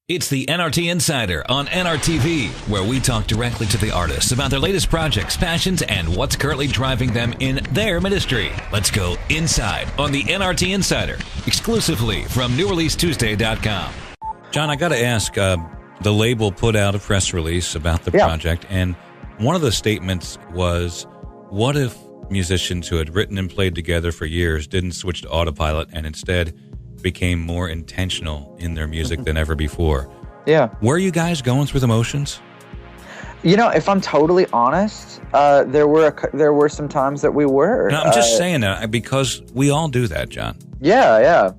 It's the NRT Insider on NRTV, where we talk directly to the artists about their latest projects, passions, and what's currently driving them in their ministry. Let's go inside on the NRT Insider, exclusively from NewReleaseTuesday.com. John, I got to ask, the label put out a press release about the project, and one of the statements was, what if musicians who had written and played together for years didn't switch to autopilot and instead became more intentional in their music than ever before? Yeah. Were you guys going through the motions? You know, if I'm totally honest, there were some times that we were. No, I'm just saying that because we all do that, John. Yeah.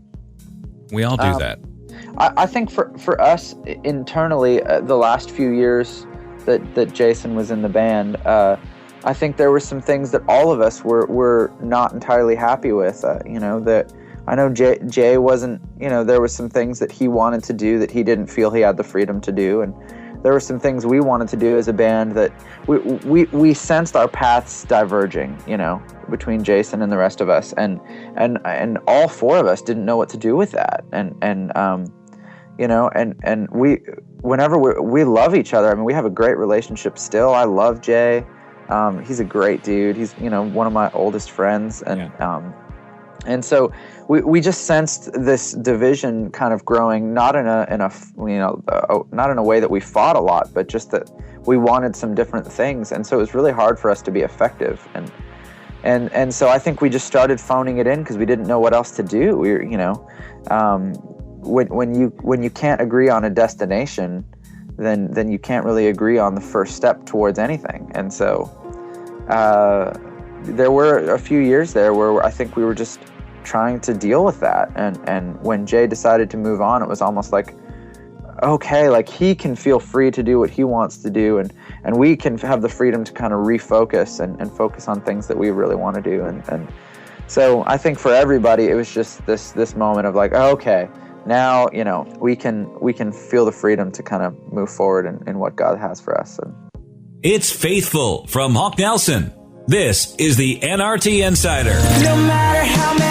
We all do that. I think for us internally, the last few years that Jason was in the band, I think there were some things that all of us were not entirely happy with. That I know Jay wasn't. There were some things that he wanted to do that he didn't feel he had the freedom to do, and there were some things we wanted to do as a band that we sensed our paths diverging. Between Jason and the rest of us, and all four of us didn't know what to do with that, and we love each other. I mean, we have a great relationship still. I love Jay. He's a great dude. He's one of my oldest friends, and so we just sensed this division kind of growing, not in a way that we fought a lot, but just that we wanted some different things, and so it was really hard for us to be effective, and so I think we just started phoning it in because we didn't know what else to do. When you can't agree on a destination, then you can't really agree on the first step towards anything. And so there were a few years there where I think we were just trying to deal with that. And when Jay decided to move on, it was almost like, okay, like he can feel free to do what he wants to do, and we can have the freedom to kind of refocus and focus on things that we really want to do. And so I think for everybody, it was just this moment of like, okay, now, we can feel the freedom to kind of move forward in what God has for us. It's Faithful from Hawk Nelson. This is the NRT Insider. No matter how many